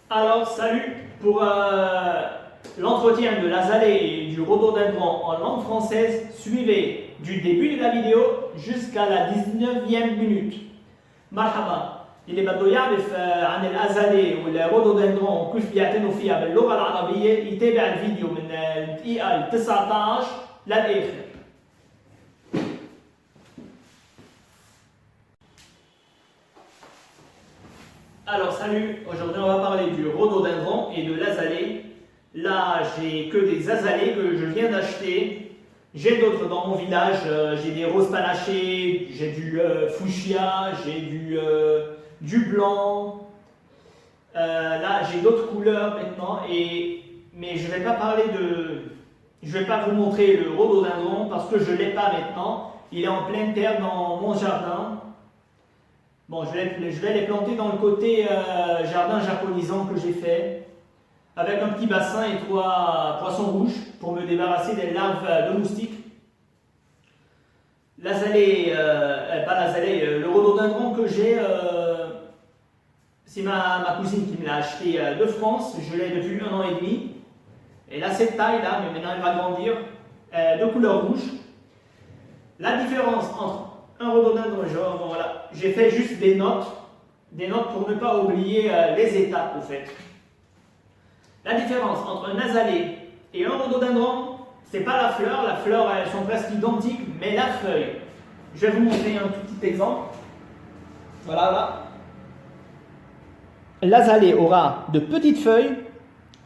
Alors, salut pour l'entretien de l'azalée et du rhododendron en langue française. Suivez du début de la vidéo jusqu'à la 19e minute. مرحبا اللي بده يعرف عن الازالي والرودودندرون وكيف بيعتنوا فيها باللغه العربيه يتابع الفيديو من الدقيقه 19 للاخر. Alors salut, aujourd'hui on va parler du rhododendron et de l'azalée. Là j'ai que des azalées que je viens d'acheter. J'ai d'autres dans mon village, j'ai des roses panachées, j'ai du fuchsia, j'ai du blanc. Là j'ai d'autres couleurs maintenant, mais je ne vais pas je vais pas vous montrer le rhododendron parce que je ne l'ai pas maintenant. Il est en pleine terre dans mon jardin. Bon, je vais les planter dans le côté jardin japonisant que j'ai fait, avec un petit bassin et 3 poissons rouges pour me débarrasser des larves de moustiques. L'azalée, pas l'azalée, le rhododendron que j'ai, c'est ma cousine qui me l'a acheté de France. Je l'ai depuis 1 an et demi. Elle a cette taille là, mais maintenant elle va grandir, de couleur rouge. La différence entre un rhododendron, genre, voilà, j'ai fait juste des notes pour ne pas oublier les étapes au fait. La différence entre un azalée et un rhododendron, c'est pas la fleur elles sont presque identiques, mais la feuille. Je vais vous montrer un tout petit exemple. Voilà. L'azalée aura de petites feuilles,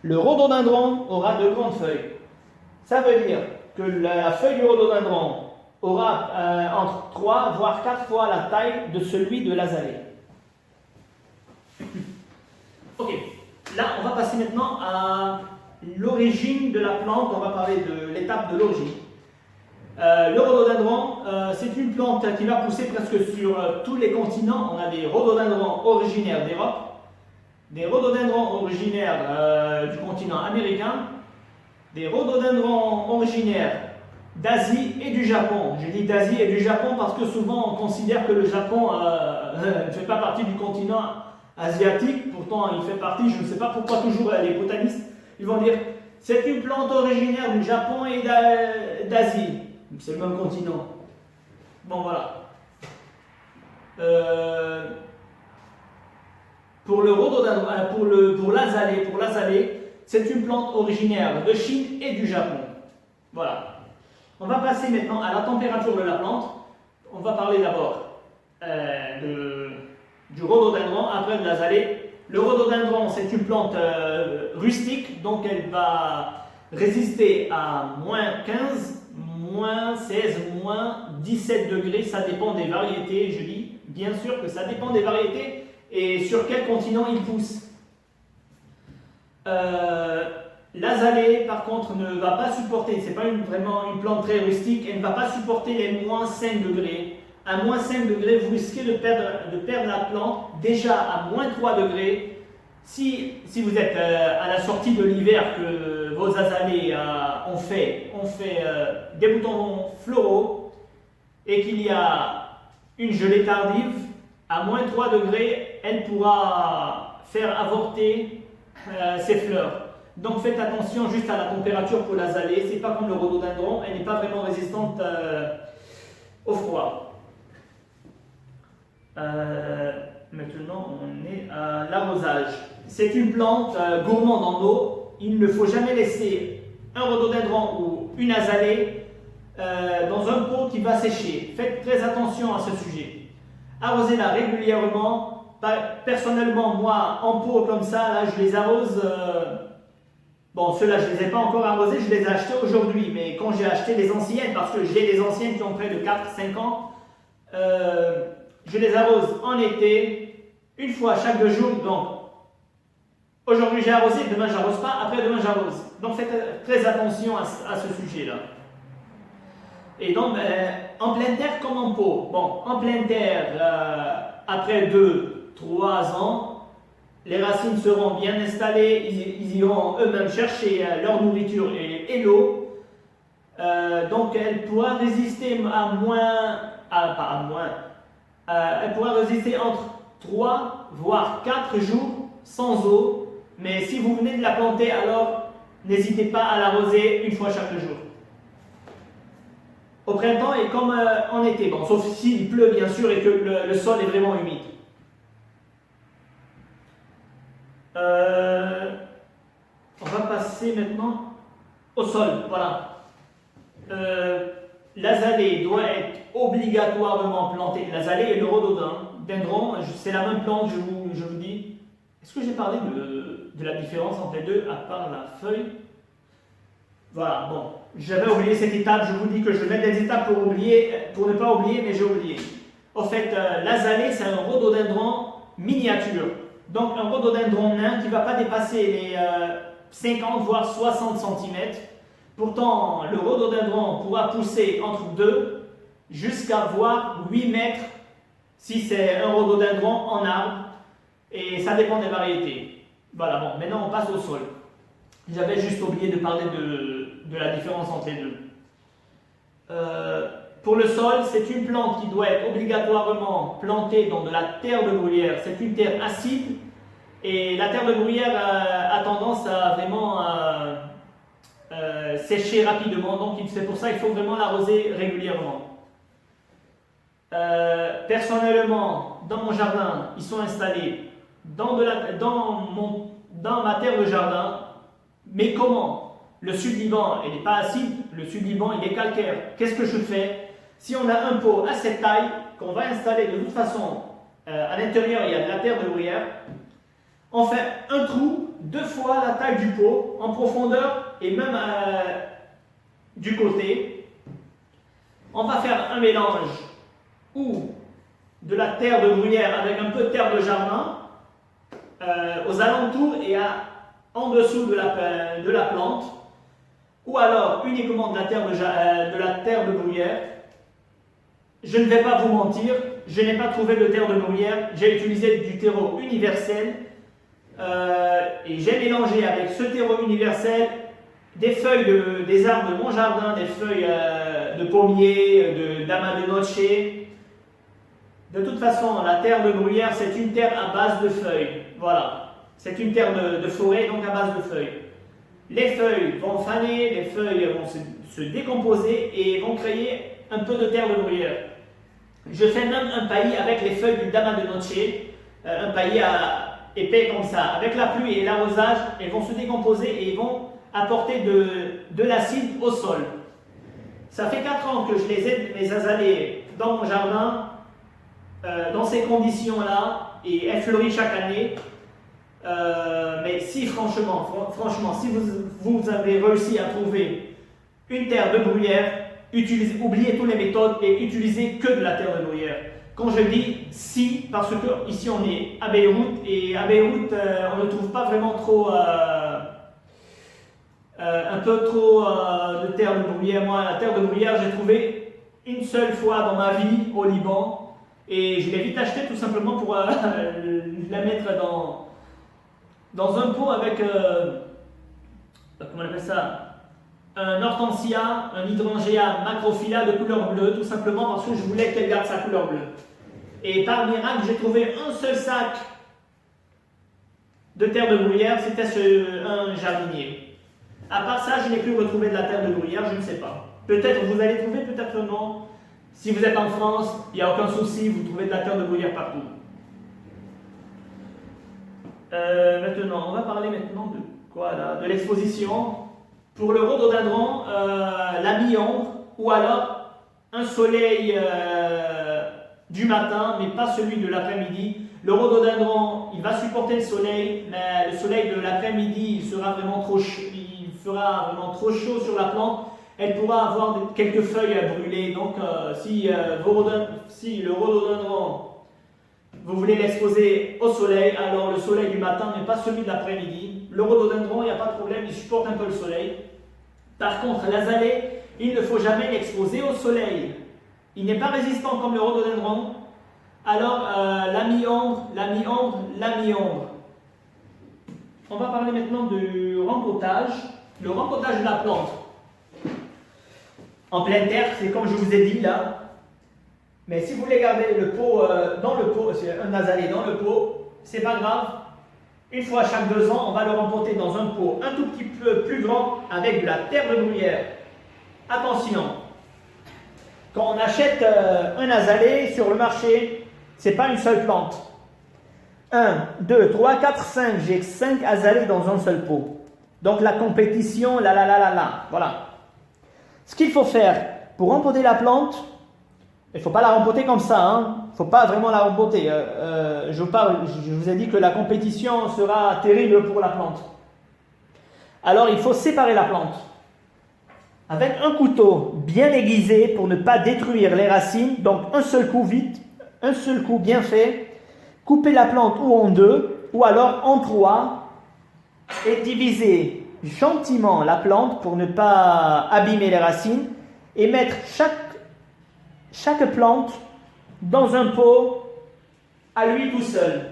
le rhododendron aura de grandes feuilles. Ça veut dire que la feuille du rhododendron aura entre 3 voire 4 fois la taille de celui de l'azalée. Ok, là on va passer maintenant à l'origine de la plante, on va parler de l'étape de l'origine. Le rhododendron, c'est une plante qui va pousser presque sur tous les continents. On a des rhododendrons originaires d'Europe, des rhododendrons originaires du continent américain, des rhododendrons originaires d'Asie et du Japon. Je dis d'Asie et du Japon parce que souvent on considère que le Japon ne fait pas partie du continent asiatique, pourtant il fait partie, je ne sais pas pourquoi toujours les botanistes, ils vont dire c'est une plante originaire du Japon et d'Asie. C'est le même continent. Bon voilà. Pour le rhododendron, pour l'azalée, c'est une plante originaire de Chine et du Japon. Voilà. On va passer maintenant à la température de la plante. On va parler d'abord du rhododendron, après de l'azalée. Le rhododendron, c'est une plante rustique, donc elle va résister à moins 15, moins 16, moins 17 degrés. Ça dépend des variétés, je dis bien sûr que ça dépend des variétés et sur quel continent il pousse. L'azalée, par contre, ne va pas supporter, c'est pas vraiment une plante très rustique, elle ne va pas supporter les moins 5 degrés. À moins 5 degrés, vous risquez de perdre la plante. Déjà à moins 3 degrés, si vous êtes à la sortie de l'hiver, que vos azalées ont fait des boutons floraux et qu'il y a une gelée tardive, à moins 3 degrés, elle pourra faire avorter ses fleurs. Donc faites attention juste à la température pour l'azalée, c'est pas comme le rhododendron, elle n'est pas vraiment résistante au froid. Maintenant on est à l'arrosage. C'est une plante gourmande en eau, il ne faut jamais laisser un rhododendron ou une azalée dans un pot qui va sécher. Faites très attention à ce sujet. Arrosez-la régulièrement. Personnellement, moi, en pot comme ça, là, je les arrose. Bon, ceux-là, je ne les ai pas encore arrosés, je les ai achetés aujourd'hui. Mais quand j'ai acheté les anciennes, parce que j'ai des anciennes qui ont près de 4-5 ans, je les arrose en été, une fois chaque 2 jours. Donc, aujourd'hui j'ai arrosé, demain j'arrose pas, après demain j'arrose. Donc, faites très attention à ce sujet-là. Et donc, en pleine terre comme en pot. Bon, en pleine terre, après 2-3 ans, les racines seront bien installées, ils iront eux-mêmes chercher leur nourriture et l'eau. Donc elle pourra résister elle pourra résister entre 3 voire 4 jours sans eau Mais si vous venez de la planter, alors n'hésitez pas à l'arroser une fois chaque jour. Au printemps et comme en été, bon, sauf s'il pleut bien sûr et que le sol est vraiment humide. On va passer maintenant au sol. Voilà. L'azalée doit être obligatoirement plantée. L'azalée et le rhododendron, c'est la même plante, je vous dis. Est-ce que j'ai parlé de la différence entre les deux, à part la feuille? Voilà, bon. J'avais oublié cette étape, je vous dis que je mets des étapes pour ne pas oublier, mais j'ai oublié. En fait, l'azalée, c'est un rhododendron miniature. Donc un rhododendron nain qui ne va pas dépasser les 50 voire 60 cm. Pourtant, le rhododendron pourra pousser entre 2 jusqu'à voire 8 mètres si c'est un rhododendron en arbre. Et ça dépend des variétés. Voilà, bon, maintenant on passe au sol. J'avais juste oublié de parler de la différence entre les deux. Pour le sol, c'est une plante qui doit être obligatoirement plantée dans de la terre de bruyère. C'est une terre acide et la terre de bruyère a tendance à vraiment sécher rapidement. Donc c'est pour ça qu'il faut vraiment l'arroser régulièrement. Personnellement, dans mon jardin, ils sont installés dans ma terre de jardin. Mais comment? Le sud-Liban, il n'est pas acide, le sud-Liban, il est calcaire. Qu'est-ce que je fais? Si on a un pot à cette taille, qu'on va installer de toute façon, à l'intérieur, il y a de la terre de bruyère, on fait un trou 2 fois la taille du pot, en profondeur et même du côté. On va faire un mélange ou de la terre de bruyère avec un peu de terre de jardin aux alentours et en dessous de la plante, ou alors uniquement de la terre de bruyère. Je ne vais pas vous mentir, je n'ai pas trouvé de terre de bruyère, j'ai utilisé du terreau universel et j'ai mélangé avec ce terreau universel des feuilles des arbres de mon jardin, des feuilles de pommier, d'amas de noce. De toute façon, la terre de bruyère, c'est une terre à base de feuilles. Voilà. C'est une terre de forêt, donc à base de feuilles. Les feuilles vont faner, les feuilles vont se décomposer et vont créer un peu de terre de bruyère. Je fais même un paillis avec les feuilles du damas de noce, un paillis épais comme ça. Avec la pluie et l'arrosage, elles vont se décomposer et vont apporter de l'acide au sol. Ça fait 4 ans que je les aide, mes azalées, dans mon jardin, dans ces conditions-là, et elles fleurissent chaque année. Mais si franchement, si vous avez réussi à trouver une terre de bruyère, oubliez toutes les méthodes et utilisez que de la terre de bruyère. Quand je dis si, parce que ici on est à Beyrouth et à Beyrouth on ne trouve pas vraiment trop un peu trop de terre de bruyère. Moi, la terre de bruyère, j'ai trouvé une seule fois dans ma vie au Liban et je l'ai vite acheté tout simplement pour la mettre dans un pot avec, comment on appelle ça, un hortensia, un hydrangea macrophylla de couleur bleue, tout simplement parce que je voulais qu'elle garde sa couleur bleue. Et par miracle, j'ai trouvé un seul sac de terre de bruyère, c'était un jardinier. À part ça, je n'ai plus retrouvé de la terre de bruyère, je ne sais pas. Peut-être vous allez trouver, peut-être non. Si vous êtes en France, il n'y a aucun souci, vous trouvez de la terre de bruyère partout. Maintenant, on va parler maintenant de quoi là? De l'exposition. Pour le rhododendron, la mi-ombre ou alors un soleil du matin, mais pas celui de l'après-midi. Le rhododendron, il va supporter le soleil, mais le soleil de l'après-midi, il fera vraiment trop chaud sur la plante. Elle pourra avoir quelques feuilles à brûler. Donc, si le rhododendron, vous voulez l'exposer au soleil, alors le soleil du matin n'est pas celui de l'après-midi. Le rhododendron, il n'y a pas de problème, il supporte un peu le soleil. Par contre, l'azalée, il ne faut jamais l'exposer au soleil. Il n'est pas résistant comme le rhododendron. Alors, la mi-ombre. On va parler maintenant du rempotage. Le rempotage de la plante. En pleine terre, c'est comme je vous ai dit là. Mais si vous voulez garder le pot dans le pot, c'est un azalée dans le pot, c'est pas grave. Une fois chaque 2 ans, on va le rempoter dans un pot un tout petit peu plus grand avec de la terre de bruyère. Attention, quand on achète un azalée sur le marché, ce n'est pas une seule plante. 1, 2, 3, 4, 5, j'ai 5 azalées dans un seul pot. Donc la compétition, voilà. Ce qu'il faut faire pour rempoter la plante, il ne faut pas la rempoter comme ça, hein. Il ne faut pas vraiment la rempoter. Je vous ai dit que la compétition sera terrible pour la plante. Alors il faut séparer la plante. Avec un couteau bien aiguisé pour ne pas détruire les racines, donc un seul coup vite, un seul coup bien fait, couper la plante ou en 2 ou alors en 3 et diviser gentiment la plante pour ne pas abîmer les racines et mettre chaque plante dans un pot à lui tout seul.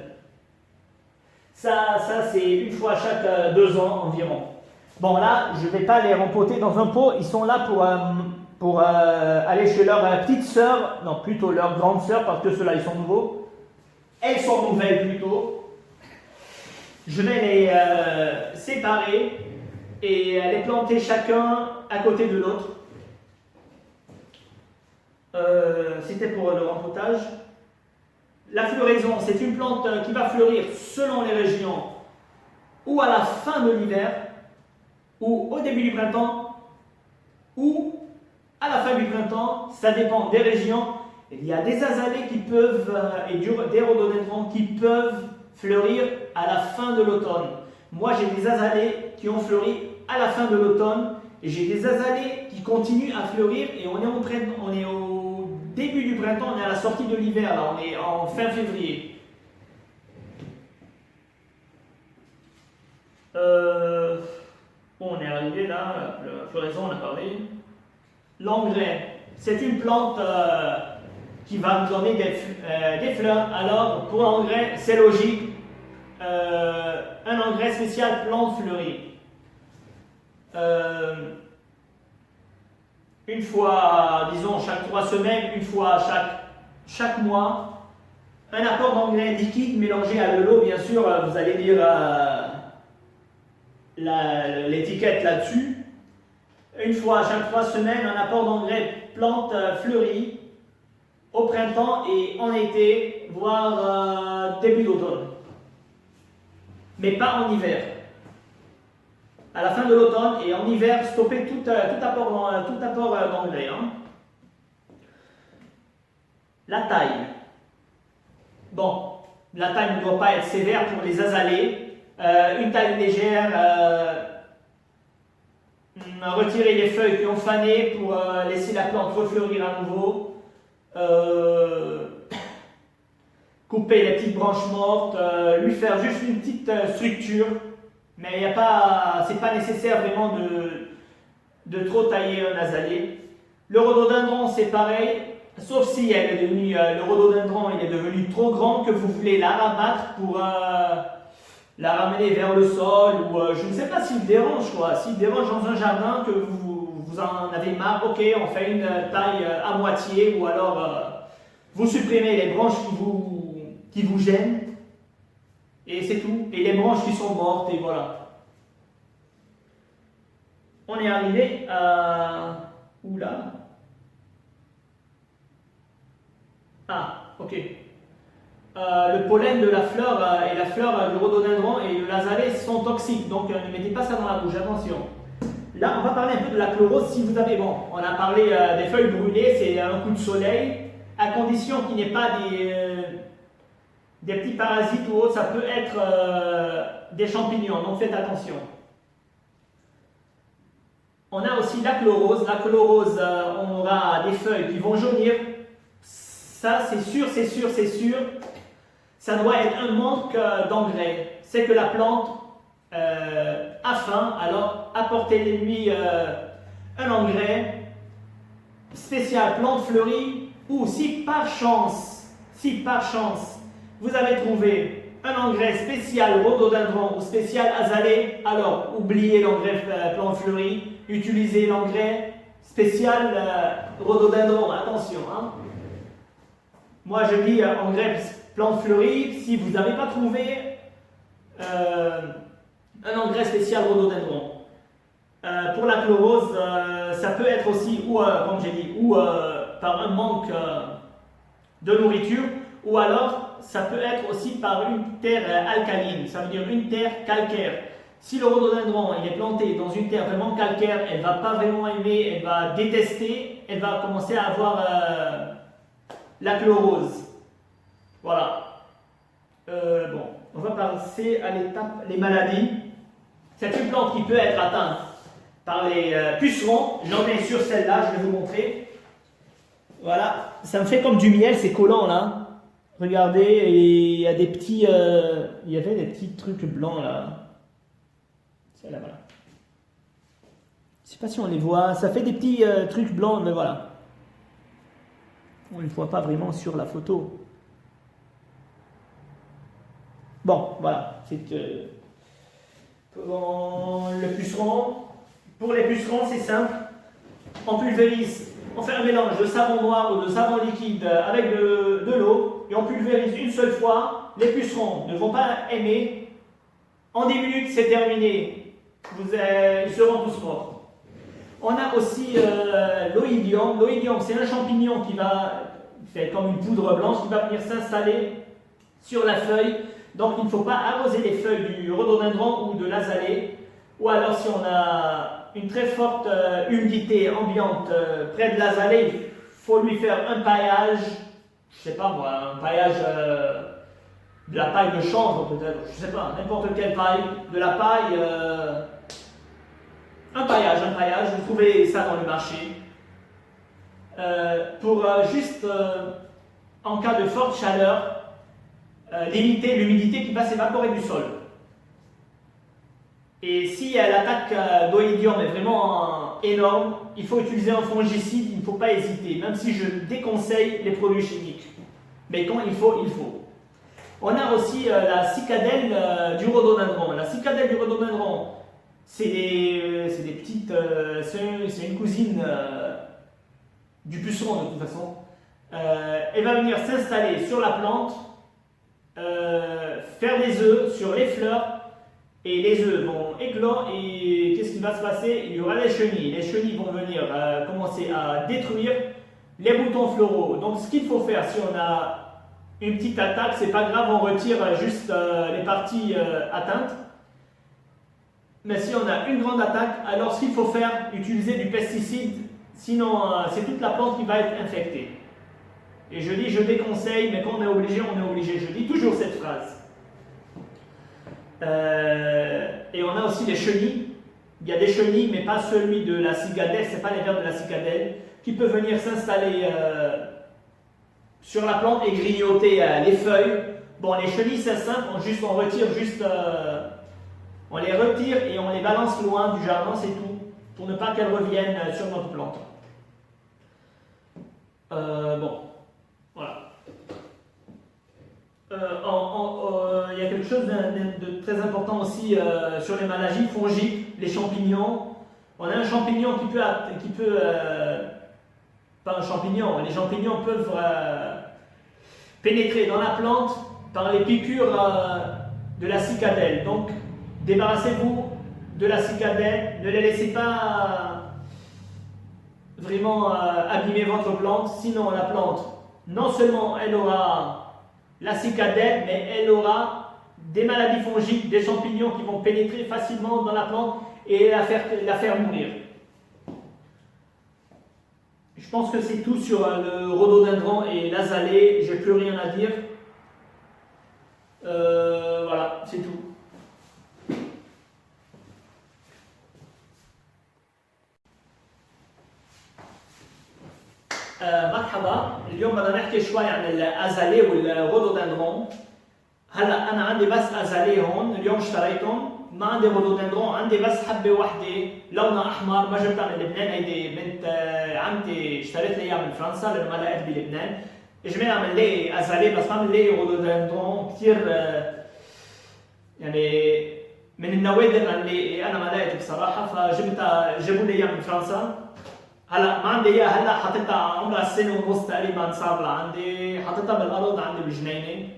Ça c'est une fois chaque 2 ans environ. Bon là, je ne vais pas les rempoter dans un pot, ils sont là pour aller chez leur petite sœur, non plutôt leur grande sœur parce que ceux-là ils sont nouveaux. Elles sont nouvelles plutôt. Je vais les séparer et les planter chacun à côté de l'autre. C'était pour le rempotage. La floraison, c'est une plante qui va fleurir selon les régions, ou à la fin de l'hiver, ou au début du printemps, ou à la fin du printemps, ça dépend des régions. Il y a des azalées qui peuvent, et des rhododendrons qui peuvent fleurir à la fin de l'automne. Moi, j'ai des azalées qui ont fleuri à la fin de l'automne, et j'ai des azalées qui continuent à fleurir, et on est au début du printemps, on est à la sortie de l'hiver, là, on est en fin février. On est arrivé là, la floraison, on a parlé. L'engrais, c'est une plante qui va nous donner des fleurs. Alors, pour l'engrais, c'est logique. Un engrais spécial plante fleurie. Une fois, disons, chaque 3 semaines, une fois chaque mois, un apport d'engrais liquide mélangé à de l'eau, bien sûr, vous allez lire l'étiquette là-dessus. Une fois chaque 3 semaines, un apport d'engrais plante fleurie au printemps et en été, voire début d'automne. Mais pas en hiver. À la fin de l'automne et en hiver, stopper tout apport d'engrais. Hein. La taille. Bon, la taille ne doit pas être sévère pour les azalées. Une taille légère, retirer les feuilles qui ont fané pour laisser la plante refleurir à nouveau. Couper les petites branches mortes, lui faire juste une petite structure. Mais c'est pas nécessaire vraiment de trop tailler un azalée. Le rhododendron, c'est pareil, sauf si le rhododendron il est devenu trop grand que vous voulez la rabattre pour la ramener vers le sol, ou je ne sais pas s'il dérange, quoi. S'il dérange dans un jardin, que vous en avez marre, ok, on fait une taille à moitié, ou alors vous supprimez les branches qui vous gênent. Et c'est tout. Et les branches qui sont mortes, et voilà. On est arrivé à... Oula. Ah, ok. Le pollen de la fleur et la fleur du rhododendron et de l'azalée sont toxiques. Donc ne mettez pas ça dans la bouche, attention. Là, on va parler un peu de la chlorose si vous avez... Bon, on a parlé des feuilles brûlées, c'est un coup de soleil. À condition qu'il n'y ait pas des petits parasites ou autres, ça peut être des champignons, donc faites attention. On a aussi la chlorose. La chlorose, on aura des feuilles qui vont jaunir. Ça, c'est sûr. Ça doit être un manque d'engrais. C'est que la plante a faim, alors apportez-lui un engrais spécial plante fleurie, ou si par chance, vous avez trouvé un engrais spécial rhododendron ou spécial azalée, alors oubliez l'engrais plante fleurie, utilisez l'engrais spécial rhododendron, attention. Hein. Moi je dis engrais plante fleurie, si vous n'avez pas trouvé un engrais spécial rhododendron. Pour la chlorose, ça peut être aussi, ou comme j'ai dit, ou par un manque de nourriture, ou alors ça peut être aussi par une terre alcaline, ça veut dire une terre calcaire. Si le rhododendron il est planté dans une terre vraiment calcaire, elle ne va pas vraiment aimer, elle va détester, elle va commencer à avoir la chlorose. Voilà. Bon, on va passer à l'étape les maladies. C'est une plante qui peut être atteinte par les pucerons. J'en ai sur celle-là, je vais vous montrer. Voilà, ça me fait comme du miel, c'est collant là. Regardez, et il y a des petits, il y avait des petits trucs blancs là. Celle-là, voilà. Je ne sais pas si on les voit, ça fait des petits trucs blancs, mais voilà. On ne les voit pas vraiment sur la photo. Bon, voilà, c'est pour le puceron. Pour les pucerons, c'est simple. On pulvérise, on fait un mélange de savon noir ou de savon liquide avec de l'eau et on pulvérise une seule fois. Les pucerons ne vont pas aimer. En 10 minutes, c'est terminé. Ils seront tous morts. On a aussi l'oïdium. L'oïdium, c'est un champignon qui va faire comme une poudre blanche qui va venir s'installer sur la feuille. Donc il ne faut pas arroser les feuilles du rhododendron ou de l'azalée. Ou alors si on a une très forte humidité ambiante près de l'azalée, il faut lui faire un paillage, je ne sais pas moi, un paillage de la paille de chanvre peut-être, je ne sais pas, n'importe quelle paille, de la paille, un paillage, vous trouvez ça dans le marché. Pour juste, en cas de forte chaleur, limiter l'humidité qui va s'évaporer du sol. Et si l'attaque d'oïdium est vraiment énorme, il faut utiliser un fongicide, il ne faut pas hésiter, même si je déconseille les produits chimiques. Mais quand il faut, il faut. On a aussi la cicadelle du rhododendron. La cicadelle du rhododendron, c'est des petites... c'est une cousine du puceron de toute façon. Elle va venir s'installer sur la plante, faire des œufs sur les fleurs, et les œufs vont éclore et qu'est-ce qui va se passer? Il y aura les chenilles. Les chenilles vont venir commencer à détruire les boutons floraux. Donc ce qu'il faut faire si on a une petite attaque, c'est pas grave, on retire juste les parties atteintes. Mais si on a une grande attaque, alors ce qu'il faut faire, utiliser du pesticide, sinon c'est toute la plante qui va être infectée. Et je dis, je déconseille, mais quand on est obligé, on est obligé. Je dis toujours cette phrase. Et on a aussi les chenilles. Il y a des chenilles, mais pas celui de la cicadelle, ce n'est pas les vers de la cicadelle, qui peuvent venir s'installer sur la plante et grignoter les feuilles. Bon, les chenilles, c'est simple, on retire juste, on les retire et on les balance loin du jardin, c'est tout, pour ne pas qu'elles reviennent sur notre plante. Bon, voilà. Il y a quelque chose de très important aussi sur les maladies fongiques, les champignons. On a un champignon qui peut pas un champignon, les champignons peuvent pénétrer dans la plante par les piqûres de la cicadelle. Donc, débarrassez-vous de la cicadelle, ne les laissez pas vraiment abîmer votre plante, sinon la plante, non seulement elle aura la cicadelle, mais elle aura des maladies fongiques, des champignons qui vont pénétrer facilement dans la plante et la faire mourir. Je pense que c'est tout sur le rhododendron et l'azalée, j'ai plus rien à dire. Voilà, c'est tout. مرحبا، اليوم بدنا نحكي شوي عن الازالي والرودودندرون. هلا انا عندي بس ازالي هون، اليوم اشتريتهم، ما عندي رودودندرون، عندي بس حبه وحده لونها احمر، ما جبتها من لبنان، هيدي بنت عمتي اشتريت لي اياها من فرنسا لانه ما لقيت بلبنان. اجمالا بنلاقي ازالي بس ما بنلاقي رودودندرون كثير، يعني من النوادر اللي نلاقي، انا ما لقيت بصراحه، فجبتها، جابوا لي اياها من فرنسا. هلا ما عندي اياها، هلا حطيتها عمرها سنه ونص تقريبا صار لعندي، حطيتها بالارض عندي بالجنينه.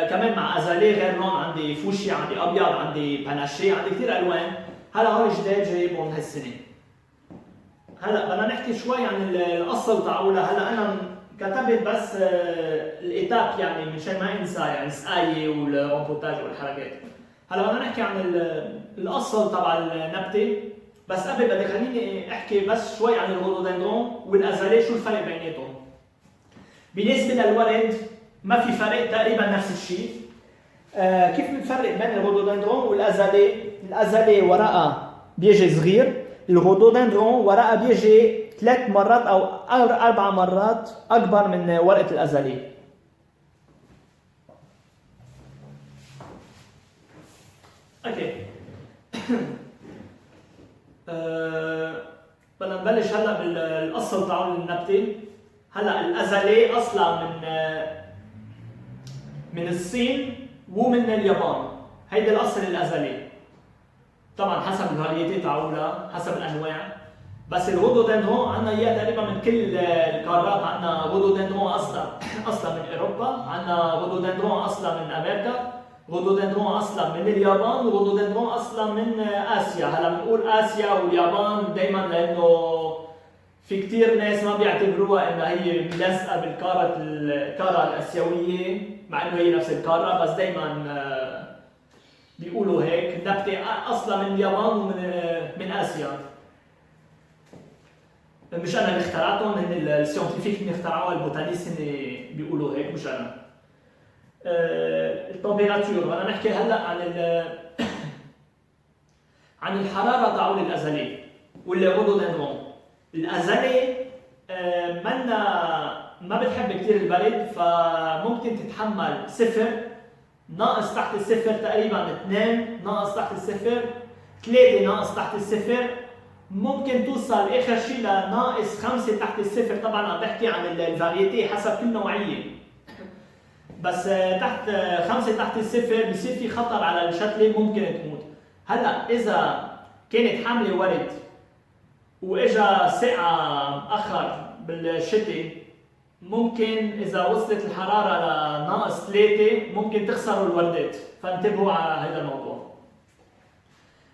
كمان مع ازالي غير لون، عندي فوشيا، عندي ابيض، عندي باناشي، عندي كثير الوان. هلا هول جداد جايبهم هالسنه. هلا بدنا نحكي شوي عن الاصل تاعولها. هلا انا كتبت بس الاتاب يعني مشان ما انسى، يعني سقايه والرومبوتاج والحركات. هلا بدنا نحكي عن الاصل تبع النبته، بس قبل بدي خليني احكي بس شوي عن الرودودندرون والازالي، شو الفرق بيناتهم. بالنسبه للورد ما في فرق، تقريبا نفس الشيء. كيف بنفرق بين الرودودندرون والازالي؟ الازالي ورقه بيجي صغير، الرودودندرون ورقه بيجي 3 مرات او 4 مرات اكبر من ورقه الازالي. اوكي. بدنا نبلش هلا بالاصل تاع النبته. هلا الازالي اصلا من الصين ومن اليابان، هيدا الاصل الازلي. طبعا حسب الفاريتي تاعولها، حسب الانواع. بس الرودودندرون عندنا اياه تقريبا من كل القارات. عندنا رودودندرون اصلا من اوروبا، عندنا رودودندرون اصلا من امريكا، رودودندرون اصلا من اليابان، ورودودندرون اصلا من اسيا. هلا بنقول اسيا واليابان دائما لانه في كثير ناس ما بيعتبروها انها هي ملزقه القاره الاسيويه، مع انه هي نفس القاره، بس دائما بيقولوا هيك. النبته اصلا من اليابان ومن اسيا. مش انا اللي اخترعتهم، هن السيونتيفيك اللي اخترعوها، البوتانيست هن بيقولوا هيك، مش انا. التمبيراتور بدنا نحكي هلا عن الحراره تاعول الازالي والرودودندرون. الازالي ما بتحب كثير البرد، فممكن تتحمل 0 ناقص تحت الصفر، تقريبا 2 ناقص تحت الصفر، 3 ناقص تحت الصفر، ممكن توصل اخر شيء لناقص 5 تحت الصفر. طبعا عم بحكي عن الفاريتي حسب كل نوعيه. بس تحت 5 تحت الصفر بصير في خطر على الشتله، ممكن تموت. هلا اذا كانت حامله ورد واجا سقعه مأخر بالشتاء، ممكن اذا وصلت الحراره لناقص 3 ممكن تخسروا الوردات، فانتبهوا على هذا الموضوع.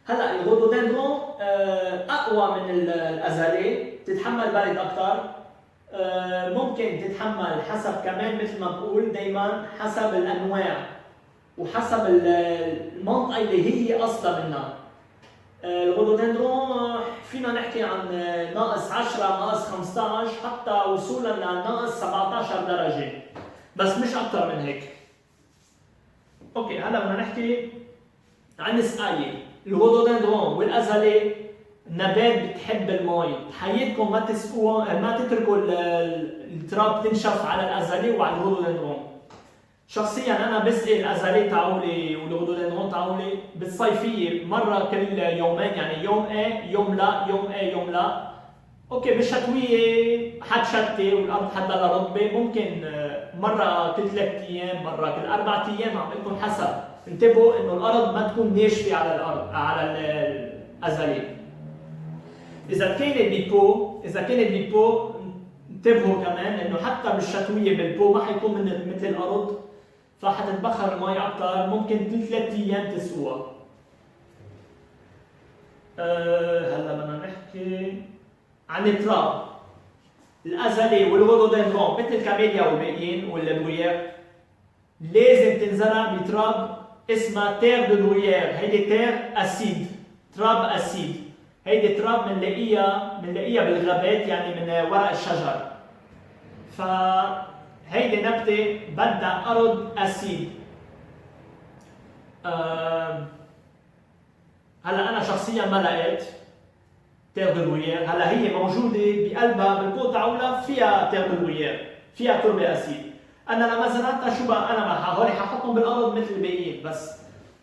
هلا الرودودندرون اقوى من الازالي، تتحمل برد اكثر. ممكن تتحمل حسب كمان مثل ما بقول دائما حسب الانواع وحسب المنطقه اللي هي اصلا منها. الرودودندرون فينا نحكي عن ناقص 10 ناقص 15 حتى وصولا لناقص 17 درجه، بس مش اكثر من هيك. اوكي. هلا بدنا نحكي عن السقايه. الرودودندرون والازالي نبات بتحب المي، حياتكم ما تسقوها، ما تتركوا التراب تنشف على الازالي وعلى الرودودندرون. شخصيا انا بسقي الازالي تاعولي والرودودندرون تاعولي بالصيفيه مره كل يومين، يعني يوم ايه يوم لا، يوم ايه يوم لا. اوكي. بالشتويه حتشتي والارض حتضلها رطبه، ممكن مره كل 3 ايام، مره كل 4 ايام، عم بقول حسب. انتبهوا انه الارض ما تكون ناشفه على الارض على الازالي. اذا كانت ببو انتبهوا كمان انه حتى بالشتويه بالبو ما حيكون مثل الارض، فحتتبخر المي اكثر، ممكن كل 3 ايام تسقوها. هلا بدنا نحكي عن التراب. الازالي والرودودندرون مثل الكاميليا والباقيين والبرويير لازم تنزرع بتراب اسمها تير دو برويير. هيدي تير اسيد، تراب اسيد. هيدي تراب بنلاقيها بالغابات، يعني من ورق الشجر. فهيدي نبته بدها ارض اسيد. هلا انا شخصيا ما لقيت تير دو برويير. هلا هي موجوده بقلبها بالبو تاعولها فيها تير دو برويير، فيها تربه اسيد. انا لما زرعتها شو بقى، انا هول ححطهم بالارض مثل الباقيين،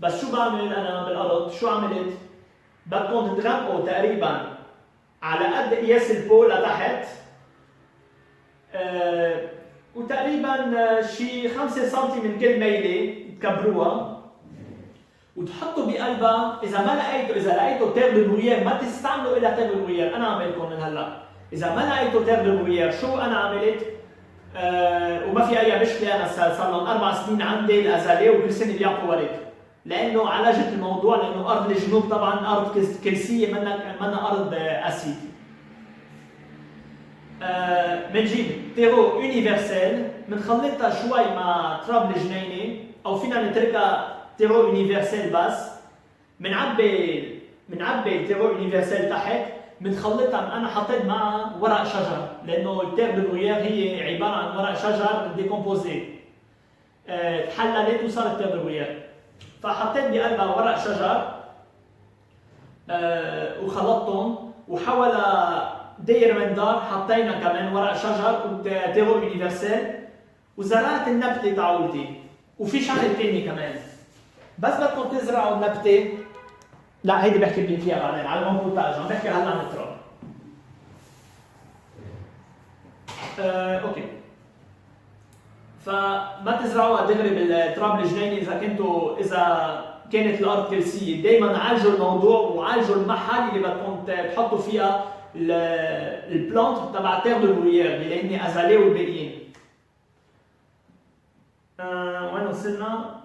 بس شو بعمل انا بالارض؟ شو عملت؟ بدكم تتغمقوا تقريبا على قد قياس البو لتحت، وتقريبا شي 5 سم من كل ميله تكبروها وتحطوا بقلبها. اذا لقيتوا تير دو برويير، ما تستعملوا الا تير دو برويير. انا عم لكم من هلا، اذا ما لقيتوا تير دو برويير شو انا عملت؟ وما في اي مشكله. انا صار لهم 4 سنين عندي الازاليه وكل سنه بيعطوا ورد، لانه عالجت الموضوع. لانه ارض الجنوب طبعا ارض كلسيه، منا ارض اسيد. بنجيب تيرو يونيفرسال، بنخلطها شوي مع تراب الجنينه، او فينا نتركها تيرو يونيفرسال بس. بنعبي التيرو يونيفرسال تحت، بنخلطها. انا حطيت معها ورق شجر، لانه التير دو برويير هي عباره عن ورق شجر ديكومبوزي، تحللت وصارت تير دو برويير. فحطيت بقلبها ورق شجر وخلطتهم، وحول داير من دار حطينا كمان ورق شجر وتيرو يونيفرسال، وزرعت النبته تاعولتي. وفي شغله ثانيه كمان، بس بدكم تزرعوا النبته. لا هيدي بحكي فيها بعدين على المونتاج، عم بحكي هلا عن التراب. اوكي. فما تزرعوها دغري بالتراب الجنيني اذا كانت الارض كلسيه. دائما عالجوا الموضوع وعالجوا المحل اللي بدكم تحطوا فيها البلانت تبع تير دو برويير اللي هن ازاليه والباقيين. وين وصلنا؟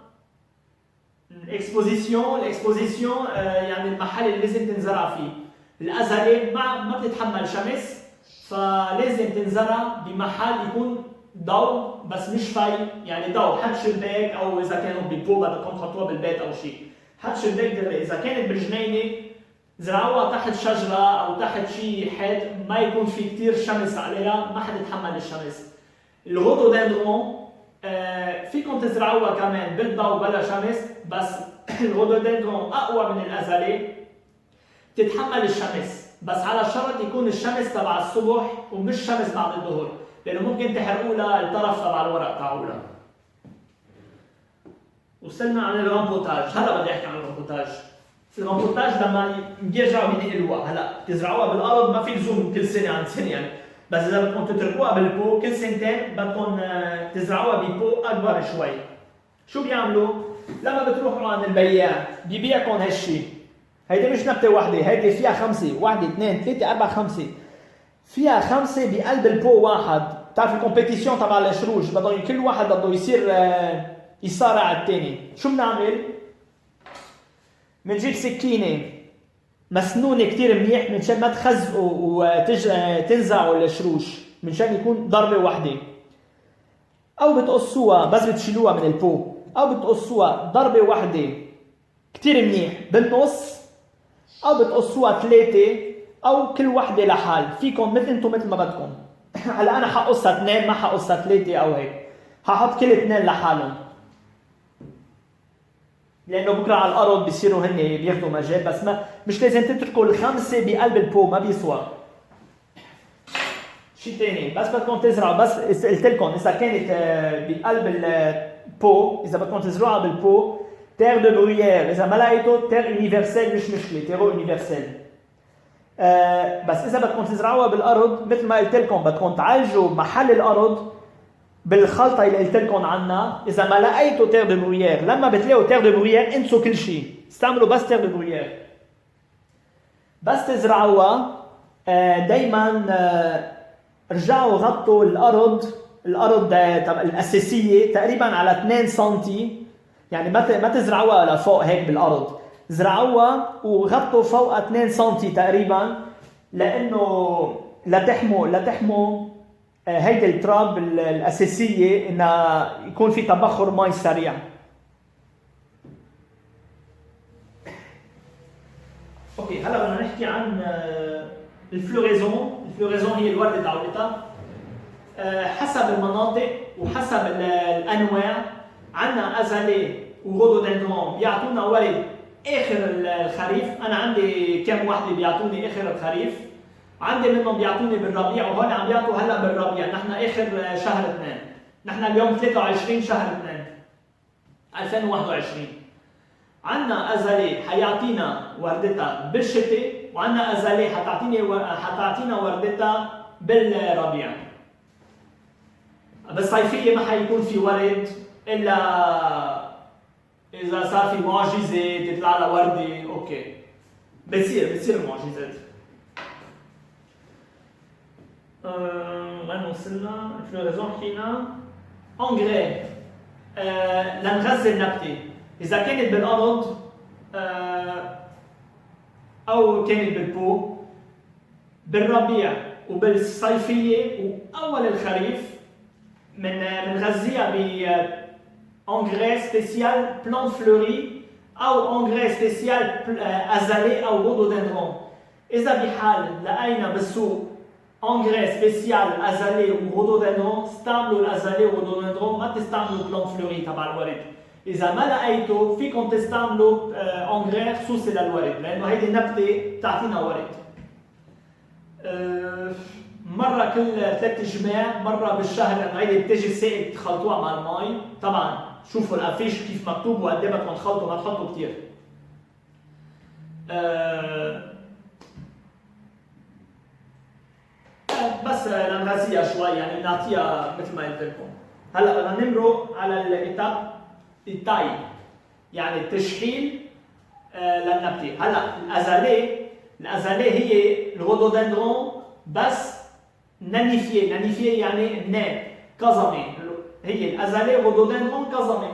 الاكسبوزيسيون يعني المحل اللي لازم تنزرع فيه. الازاليه ما بتتحمل شمس، فلازم تنزرع بمحل يكون ضوء بس مش فاي، يعني ضوء حد شباك، او اذا كانوا بيبو بدكم تحطوها بالبيت او شيء حد شباك دغري. اذا كانت بالجنينه زرعوها تحت شجره او تحت شيء حيط ما يكون في كثير شمس عليها، ما حد يتحمل الشمس. الغودودندرون فيكم تزرعوها كمان بالضوء بلا شمس، بس الغودودندرون اقوى من الازاليه، تتحمل الشمس، بس على شرط يكون الشمس تبع الصبح ومش شمس بعد الظهر، لانه ممكن تحرقوا لها الطرف تبع الورق تاعولها. وصلنا عن الرامبوتاج. هلا بدي احكي عن الرامبوتاج. الرامبوتاج لما بيرجعوا بينقلوها، هلا تزرعوها بالارض ما في لزوم كل سنه عن سنه يعني، بس اذا بدكم تتركوها بالبو كل سنتين بدكم تزرعوها ببو اكبر شوي. شو بيعملوا؟ لما بتروحوا عند البياع بيبيعكم هالشيء. هيدي مش نبته وحده، هيدي فيها 5، 1 2 3 4 5، فيها 5 بقلب البو واحد. بتعرف الكومبيتيسيون تبع الشروج، بدهم كل واحد بده يصير يصارع على الثاني. شو بنعمل؟ بنجيب سكينه مسنونه كثير منيح منشان ما تخزقوا وتنزعوا الشروش، منشان يكون ضربه واحده. او بتقصوها بس بتشيلوها من البو، او بتقصوها ضربه واحده كثير منيح بالنص، او بتقصوها 3، او كل وحده لحال. فيكم مثل ما بدكم. هلا انا حقصها 2، ما حقصها 3 او هيك، ححط كل 2 لحالهم، لانه بكره على الارض بيصيروا هن بياخذوا مجال. بس ما مش لازم تتركوا ال5 بقلب البو، ما بيسوى. شيء ثاني، بس بدكم تزرعوا، بس قلت لكم اذا كانت بقلب البو، اذا بدكم تزرعوها بالبو تير دو برويير، اذا ما لقيتوا تير يونيفرسال مش مشكله، تيرو يونيفرسال. بس اذا بدكم تزرعوها بالارض مثل ما قلت لكم بدكم تعالجوا محل الارض بالخلطه اللي قلت لكم عنها. اذا ما لقيتوا تير دو برويير، لما بتلاقوا تير دو برويير انسوا كل شيء، استعملوا بس تير دو برويير. بس تزرعوها دائما رجعوا غطوا الارض الاساسيه تقريبا على 2 سم، يعني ما تزرعوها لفوق هيك بالارض، زرعوها وغطوا فوقها 2 سم تقريبا، لانه لتحموا هيدي التراب الاساسيه انها يكون في تبخر مي سريع. اوكي، هلا بدنا نحكي عن الفلوريزون. الفلوريزون هي الورده تاعولتها حسب المناطق وحسب الانواع. عندنا ازاليه وغودودندرون بيعطونا ورد اخر الخريف. انا عندي كم وحده بيعطوني اخر الخريف، عندي منهم بيعطوني بالربيع، وهون عم بيعطوا هلا بالربيع. نحن اخر شهر 2، نحن اليوم 23 شهر 2 2021. عندنا ازاليه حيعطينا وردتها بالشتاء، وعندنا ازاليه حتعطينا وردتها بالربيع. بالصيفيه ما حيكون في ورد الا اذا صار في معجزه تطلع لها ورده. اوكي، بتصير المعجزات. وين وصلنا؟ الفلوريزون حكينا. انجري لنغذي النبته، اذا كانت بالارض او كانت بالبو، بالربيع وبالصيفيه واول الخريف بنغذيها بانجري سبيسيال بلانت فلوري او انجري سبيسيال ازالي او رودودندرون. اذا بحال لقينا بالسوق انجري سبيسيال ازالي ورودودندرون، استعملوا الازالي والرودودندرون، ما تستعملوا بلانت فلوري تبع الورد. اذا ما لقيتوا فيكم تستعملوا انجري خصوصي للورد، لانه هيدي النبته بتعطينا ورد. مره كل 3 جماع، مره بالشهر، لانه هيدي بتجي سائل تخلطوها مع المي. طبعا شوفوا الافيش كيف مكتوب وقد ايه بدكم تخلطوا، ما تحطوا كثير. بس لنغذيها شوي، يعني نعطيها مثل ما قلت لكم. هلا بدنا نمرق على الايتاب التاي، يعني التشحيل للنبته. هلا الازالي هي الرودودندرون بس نانيفيه يعني ناب كظمه. هي الازالي رودودندرون كظمه.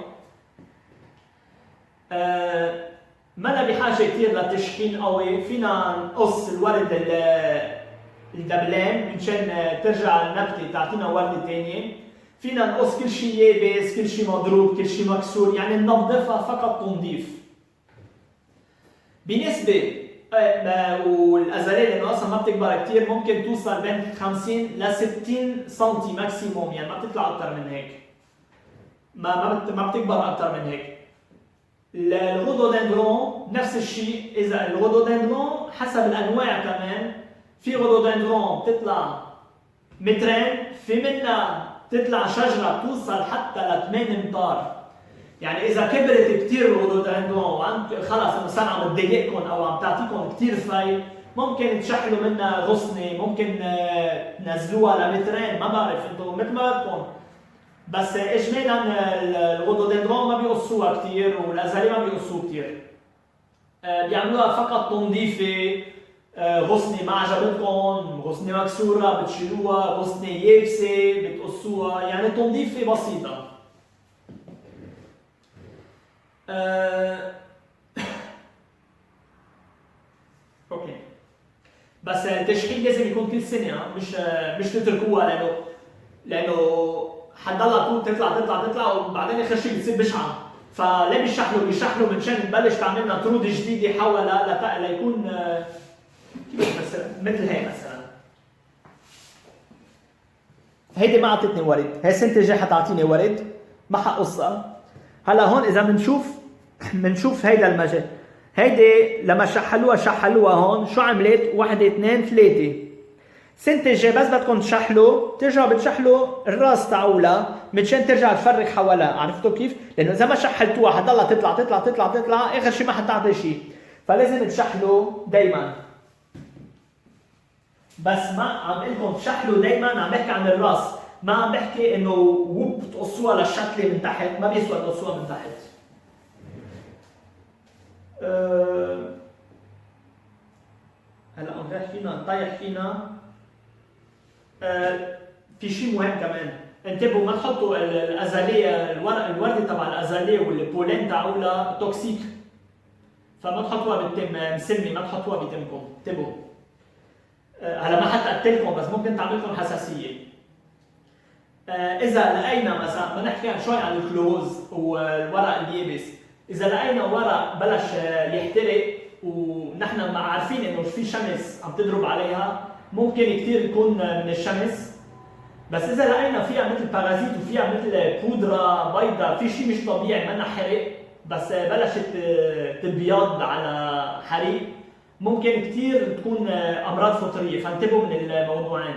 ما لها بحاجه كثير للتشحيل قوي. فينا نقص الورد الدبلان مشان ترجع النبته تعطينا ورده ثانيه. فينا نقص كل شيء يابس، كل شيء مضروب، كل شيء مكسور، يعني ننظفها فقط تنظيف. بالنسبه والازالي لانه اصلا ما بتكبر كثير، ممكن توصل بين 50 ل 60 سم ماكسيموم، يعني ما بتطلع اكثر من هيك. ما بتكبر اكثر من هيك. الرودودندرون نفس الشيء. اذا الرودودندرون حسب الانواع كمان، في رودودندرون بتطلع مترين، في منها تطلع شجره بتوصل حتى ل 8 امتار. يعني اذا كبرت كثير الرودودندرون خلص صار عم تضايقكم او عم تعطيكم كثير في، ممكن تشحلوا منها غصنه، ممكن تنزلوها لمترين، ما بعرف انتم مثل ما بدكم. بس اجمالا الرودودندرون ما بيقصوها كثير، والازالي ما بيقصوه كثير. بيعملوها فقط تنظيفه، غصنه ما عجبتكم، غصنه مكسوره بتشيلوها، غصنه يابسه بتقصوها، يعني تنظيفه بسيطه. اوكي. بس التشحيل لازم يكون كل سنه، مش تتركوها، لانه حتضلها تطلع وبعدين اخر شيء بتصير بشعه. فليه بيشحلوا منشان تبلش تعمل لنا طرود جديده حولها ليكون كيف مثل هي مثلا. هيدي ما اعطتني ورد، هي السنه الجايه حتعطيني ورد، ما حقصها. هلا هون اذا بنشوف هيدا المجال، هيدي لما شحلوها هون شو عملت؟ 1 2 3. السنه الجايه بس بدكم تشحلوا، ترجعوا بتشحلوا الراس تاعولها مشان ترجع تفرغ حوالها. عرفتوا كيف؟ لانه اذا ما شحلتوها حتضلها تطلع اخر شيء ما حتعطي شيء. فلازم تشحلوا دائما. بس ما عم بقول لكم تشحلوا دائما، عم بحكي عن الراس، ما عم بحكي انه تقصوها للشتله من تحت، ما بيسوى تقصوها من تحت. هلا عم حكينا طيح فينا. في شيء مهم كمان، انتبهوا ما تحطوا الازاليه، الورده تبع الازاليه والبولين تاعولها توكسيك، فما تحطوها بالتم مسمي، ما تحطوها بتمكم. انتبهوا. هلا ما حتقتلكم بس ممكن تعمل لكم حساسيه. اذا لقينا مثلا، بدنا نحكي شوي عن الكلوز والورق اليابس. اذا لقينا ورق بلش يحترق ونحن عارفين انه في شمس عم تضرب عليها، ممكن كثير تكون من الشمس. بس اذا لقينا فيها مثل بارازيت وفيها مثل بودره بيضاء، في شيء مش طبيعي، منا حرق بس بلشت تبيض على حريق، ممكن كثير تكون امراض فطريه، فانتبهوا من الموضوعين.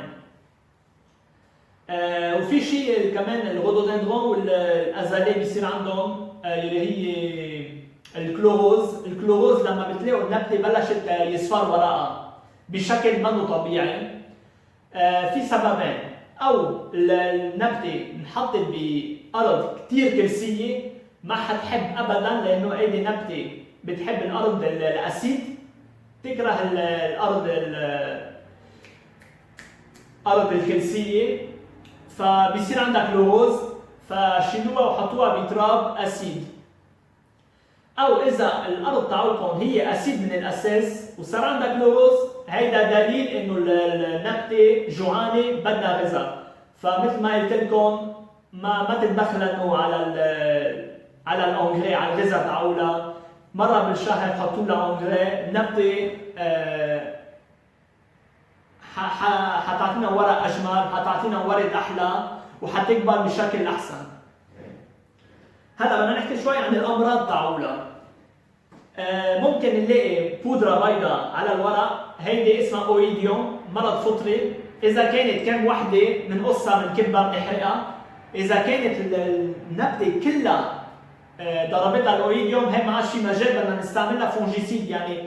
وفي شيء كمان الرودودندرون والازالي بيصير عندهم اللي هي الكلوروز لما بتلاقوا النبته بلشت يصفر ورقها بشكل منه طبيعي. في سببين، او النبته انحطت بارض كثير كلسيه ما حتحب ابدا، لانه هيدي نبته بتحب الارض الاسيد، تكره الارض ارض الكلسيه، فبيصير عندك لوز، فشيلوها وحطوها بتراب اسيد. او اذا الارض تاعولكم هي اسيد من الاساس وصار عندك لوز، هيدا دليل انه النبته جوعانه بدها غذاء. فمثل ما قلت لكم ما تتبخلوا على الانغري، على الغذاء تاعولها. مره بالشهر حطوا لها انغري، النبته حتعطينا ورق اجمل، حتعطينا ورد احلى، وحتكبر بشكل احسن. هلا بدنا نحكي شوي عن الامراض تاعولها. ممكن نلاقي بودره بيضاء على الورق، هيدي اسمها اويديوم، مرض فطري. اذا كانت كم وحده بنقصها بنكبها بنحرقها. اذا كانت النبته كلها ضربتها الاويديوم، هي ما عاد شي مجال بدنا نستعملها فونجيسيد، يعني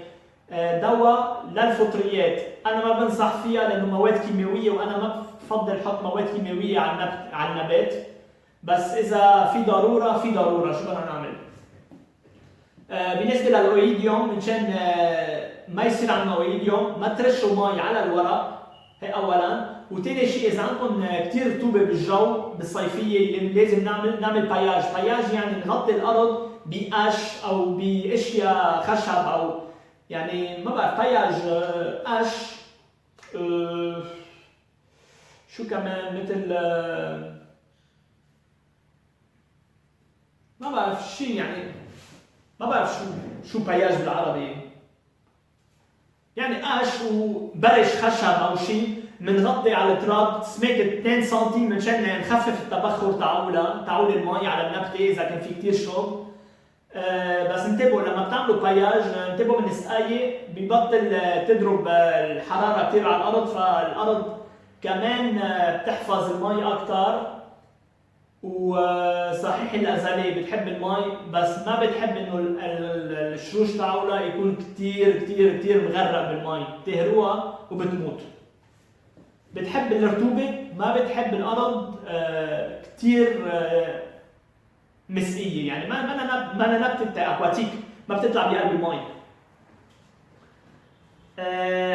دواء للفطريات. انا ما بنصح فيها لانه مواد كيميائيه، وانا ما بفضل احط مواد كيميائيه على النبات. بس اذا في ضروره شو بدنا نعمل؟ بالنسبه للاويديوم، منشان ما يصير عندنا اويديوم، ما ترشوا مي على الورق، هي اولا. وثاني شيء، اذا عندكم كثير رطوبه بالجو بالصيفيه، لازم نعمل باياج. باياج يعني نغطي الارض بقش او باشياء خشب، او يعني ما بعرف، باياج، قش، شو كمان، مثل ما بعرف شيء، يعني ما بعرف شو باياج بالعربي، يعني قش وبرش خشب او شيء، بنغطي على التراب سميك 2 سم منشان نخفف التبخر تعول المي على النبته اذا كان في كثير شرب. بس انتبهوا لما بتعملوا باياج، انتبهوا من السقايه ببطل تضرب الحراره كثير على الارض، فالارض كمان بتحفظ المي اكثر. وصحيح الازاليه بتحب المي، بس ما بتحب انه الشروش تاعولها يكون كثير كثير كثير مغرق بالمي، بتهروها وبتموت. بتحب الرطوبه، ما بتحب الارض كثير مسقيه، يعني ما نبته اكواتيك، ما بتطلع بقلب المي.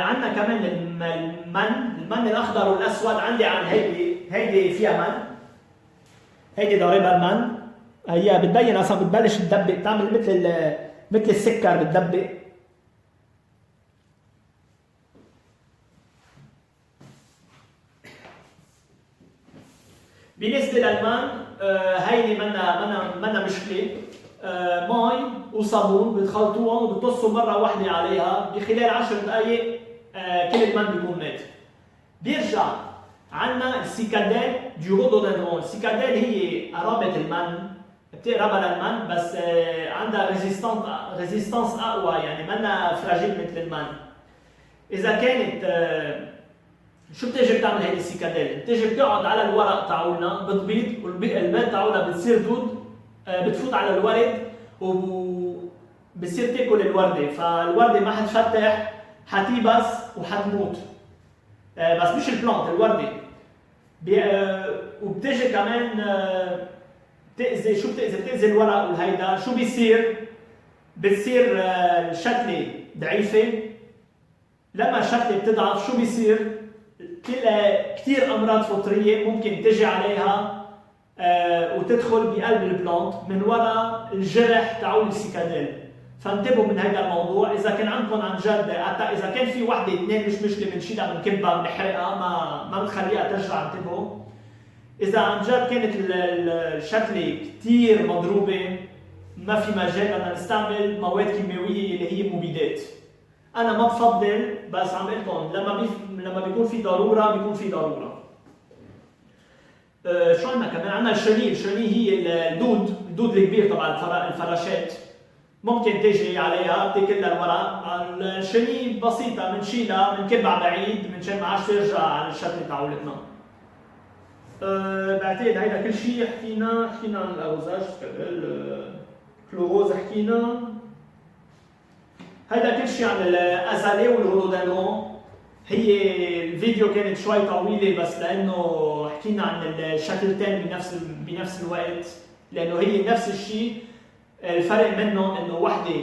عندنا كمان المن الاخضر والاسود. عندي عن هيدي فيها من، هيدي ضاربها المن، هي بتبين اصلا بتبلش تدبق، بتعمل مثل السكر بتدبق. بالنسبه للمن، هيدي منا مشكله. مي وصابون بتخلطوهم وبتصوا مره واحده عليها، بخلال 10 دقائق كل المن بيكون مات. بيرجع عندنا السيكاديل دي رودودندرون. السيكاديل هي قرابه المن، بتقربها للمن، بس عندها ريزيستانس اقوى، يعني منا فراجيل مثل المن. اذا كانت شو بتيجي بتعمل هيدي السيكاديل؟ بتيجي بتقعد على الورق تاعولنا، بتبيض، والبيض تاعولها بتصير دود، بتفوت على الورد وبتصير تاكل الورده، فالورده ما حتفتح، حتيبس وحتموت. بس مش البلانت، الورده. وبتيجي كمان بتأذي، شو بتأذي؟ بتأذي الورق والهيدا. شو بيصير؟ بتصير الشتله ضعيفه. لما الشتله بتضعف شو بيصير؟ كثير امراض فطريه ممكن تجي عليها وتدخل بقلب البلانت من وراء الجرح تاعول السيكاديل. فانتبهوا من هذا الموضوع. اذا كان عندكم عن جد، اذا كان في وحده اثنين مش مشكله، بنشيلها بنكبها بنحرقها، ما بنخليها ترجع. انتبهوا اذا عن جد كانت الشتله كثير مضروبه، ما في مجال بدنا نستعمل مواد كيميائيه اللي هي مبيدات. انا ما بفضل، بس عم بقول لكم لما بيكون في ضروره بيكون في ضروره. شو عندنا كمان؟ عندنا الشني هي الدود الكبير تبع الفراشات، ممكن تجي عليها بتاكلها الورق. الشني بسيطه، بنشيلها بنكبها بعيد منشان ما عادش ترجع على الشتله تاعولتنا. بعتقد هيدا كل شيء حكينا عن الارزاج، الكلوروز حكينا. هيدا كل شيء عن الازاليه والرودودندرون. هي الفيديو كانت شوي طويله، بس لانه حكينا عن الشكلتين بنفس الوقت، لانه هي نفس الشيء. الفرق منهم انه وحده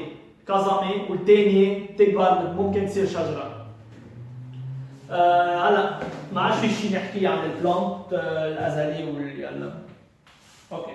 كظمه والثانيه تكبر، ممكن تصير شجره. هلا ما عادش في شيء نحكي عن البلانت الازلي اوكي